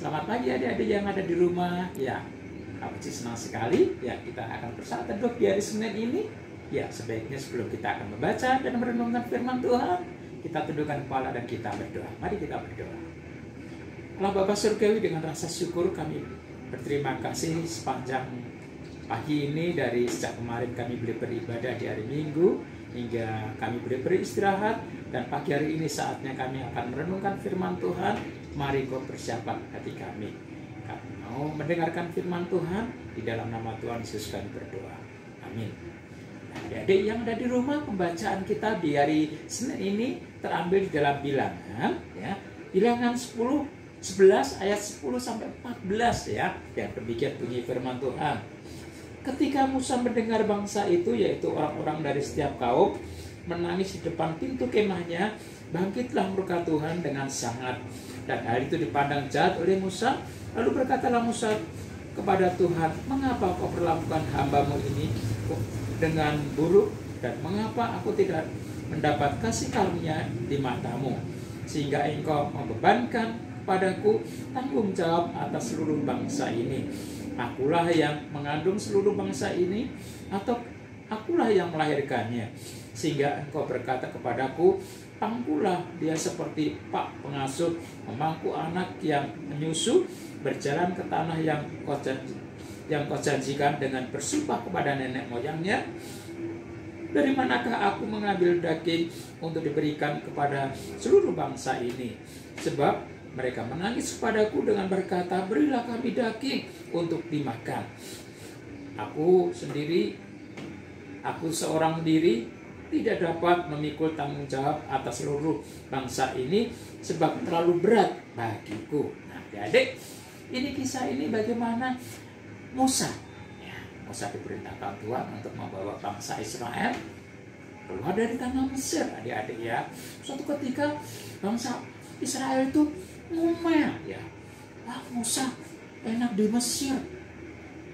Selamat pagi adik-adik yang ada di rumah. Ya, aku senang sekali. Ya, kita akan bersama teduh di hari Senin ini. Ya, sebaiknya sebelum kita akan membaca dan merenungkan firman Tuhan, kita tundukkan kepala dan kita berdoa. Mari kita berdoa. Allah Bapa Surgawi, dengan rasa syukur kami berterima kasih sepanjang pagi ini, dari sejak kemarin kami boleh beribadah di hari Minggu hingga kami boleh beristirahat, dan pagi hari ini saatnya kami akan merenungkan firman Tuhan. Mari kau persiapkan hati kami. Kami mau mendengarkan firman Tuhan. Di dalam nama Tuhan Yesus kami berdoa. Amin. Nah, adik-adik yang ada di rumah, pembacaan kita di hari Senin ini terambil di dalam Bilangan, ya. Bilangan 11 ayat 10 sampai 14, ya. Yang demikian bunyi firman Tuhan. Ketika Musa mendengar bangsa itu, yaitu orang-orang dari setiap kaum, menangis di depan pintu kemahnya, bangkitlah murka Tuhan dengan sangat. Dan hal itu dipandang jahat oleh Musa. Lalu berkatalah Musa kepada Tuhan, mengapa kau perlakukan hambamu ini dengan buruk, dan mengapa aku tidak mendapat kasih karunia di matamu, sehingga engkau membebankan padaku tanggung jawab atas seluruh bangsa ini. Akulah yang mengandung seluruh bangsa ini, atau akulah yang melahirkannya, sehingga engkau berkata kepadaku, pangkulah dia seperti pak pengasuh memangku anak yang menyusu, berjalan ke tanah yang kau janjikan dengan bersumpah kepada nenek moyangnya. Dari manakah aku mengambil daging untuk diberikan kepada seluruh bangsa ini? Sebab mereka menangis kepadaku dengan berkata, berilah kami daging untuk dimakan. Aku seorang diri tidak dapat memikul tanggung jawab atas seluruh bangsa ini, sebab terlalu berat bagiku. Nah, adik, ini kisah ini bagaimana Musa, ya, Musa diperintahkan Tuhan untuk membawa bangsa Israel keluar dari tanah Mesir, adik-adik, ya. Suatu ketika bangsa Israel itu ngomel, ya, wah, Musa enak di Mesir,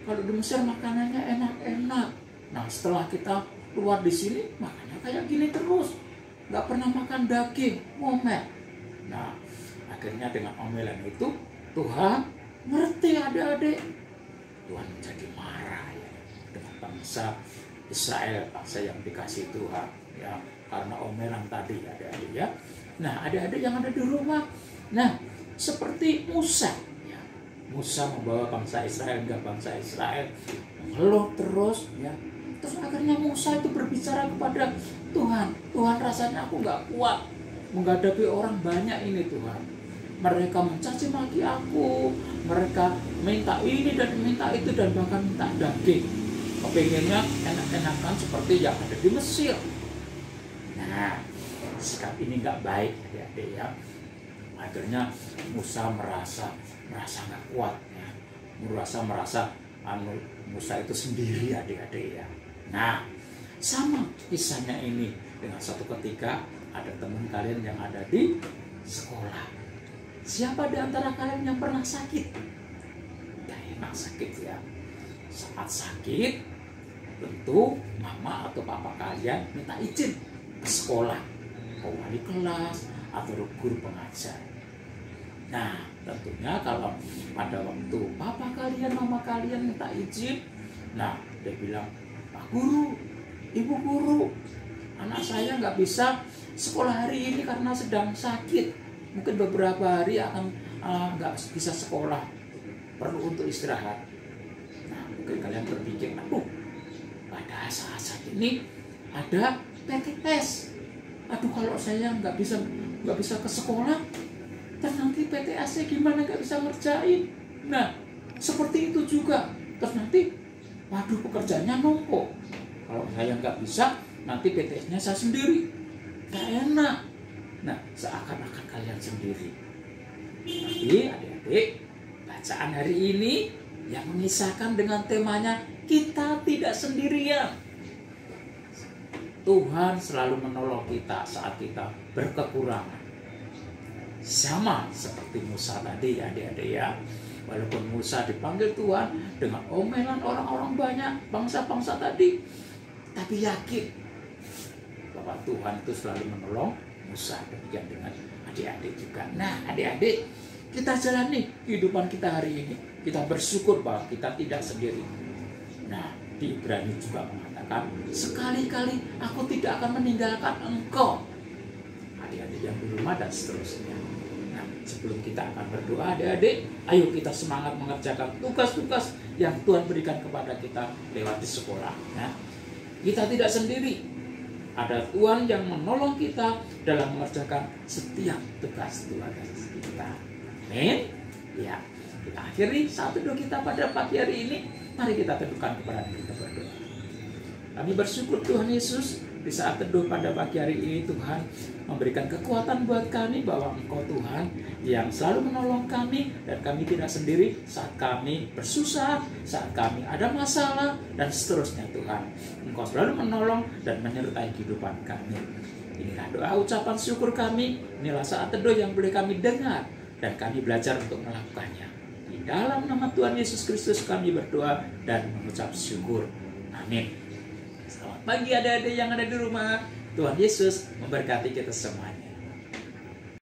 kalau di Mesir makanannya enak-enak. Nah, setelah kita keluar di sini makannya kayak gini terus, nggak pernah makan daging, ngomel. Nah, akhirnya dengan omelan itu Tuhan ngerti, adik-adik. Tuhan menjadi marah, ya, dengan bangsa Israel, bangsa yang dikasih Tuhan, ya, karena omelan tadi, adik-adik, ya. Nah, adik-adik yang ada di rumah, nah, seperti Musa, ya, Musa membawa bangsa Israel, hingga bangsa Israel mengeluh terus, ya. Terus akhirnya Musa itu berbicara kepada Tuhan, Tuhan, rasanya aku nggak kuat menghadapi orang banyak ini, Tuhan. Mereka mencaci maki aku, mereka minta ini dan minta itu, dan bahkan minta daging. Kepengennya enak-enakan seperti yang ada di Mesir. Nah, sikap ini nggak baik, adik-adik, ya. Akhirnya Musa merasa nggak kuat, ya. merasa Musa itu sendiri, adik-adik, ya. Nah, sama kisahnya ini dengan satu ketika ada teman kalian yang ada di sekolah. Siapa di antara kalian yang pernah sakit? Gak enak sakit, ya. Saat sakit, tentu mama atau papa kalian minta izin ke sekolah, ke wali kelas atau guru pengajar. Nah, tentunya kalau pada waktu papa kalian, mama kalian minta izin, nah, dia bilang, Pak Guru, Ibu Guru, anak saya nggak bisa sekolah hari ini karena sedang sakit. Mungkin beberapa hari akan nggak bisa sekolah, perlu untuk istirahat. Nah, mungkin kalian berpikir, aduh, pada saat ini ada PTS. Aduh, kalau saya nggak bisa ke sekolah, dan nanti PTS-nya gimana, nggak bisa ngerjain. Nah, seperti itu juga. Terus nanti, waduh, pekerjaannya numpuk. Kalau saya nggak bisa, nanti PTS-nya saya sendiri. Nggak enak. Nah, seakan-akan kalian sendiri. Tapi adik-adik, bacaan hari ini yang mengisahkan dengan temanya, kita tidak sendirian. Tuhan selalu menolong kita saat kita berkekurangan. Sama seperti Musa tadi, adik-adik, ya. Walaupun Musa dipanggil Tuhan dengan omelan orang-orang banyak, bangsa-bangsa tadi, tapi yakin bahwa Tuhan itu selalu menolong Musa. Demikian dengan adik-adik juga. Nah, adik-adik, kita jalani kehidupan kita hari ini, kita bersyukur bahwa kita tidak sendiri. Nah, di Ibrani juga mengatakan, sekali-kali aku tidak akan meninggalkan engkau, adik-adik yang di rumah dan seterusnya. Nah, sebelum kita akan berdoa, adik-adik, ayo kita semangat mengerjakan tugas-tugas yang Tuhan berikan kepada kita lewat di sekolah. Nah, kita tidak sendiri. Ada Tuhan yang menolong kita dalam mengerjakan setiap tugas-tugas kita. Amin. Ya, kita akhiri saat teduh kita pada pagi hari ini. Mari kita teduhkan kepada kita berdoa. Kami bersyukur Tuhan Yesus, di saat teduh pada pagi hari ini Tuhan memberikan kekuatan buat kami bahwa Engkau Tuhan yang selalu menolong kami dan kami tidak sendiri saat kami bersusah, saat kami ada masalah dan seterusnya Tuhan. Engkau selalu menolong dan menyertai kehidupan kami. Inilah doa ucapan syukur kami, inilah saat teduh yang boleh kami dengar dan kami belajar untuk melakukannya. Di dalam nama Tuhan Yesus Kristus kami berdoa dan mengucap syukur. Amin. Selamat pagi adik-adik yang ada di rumah. Tuhan Yesus memberkati kita semuanya.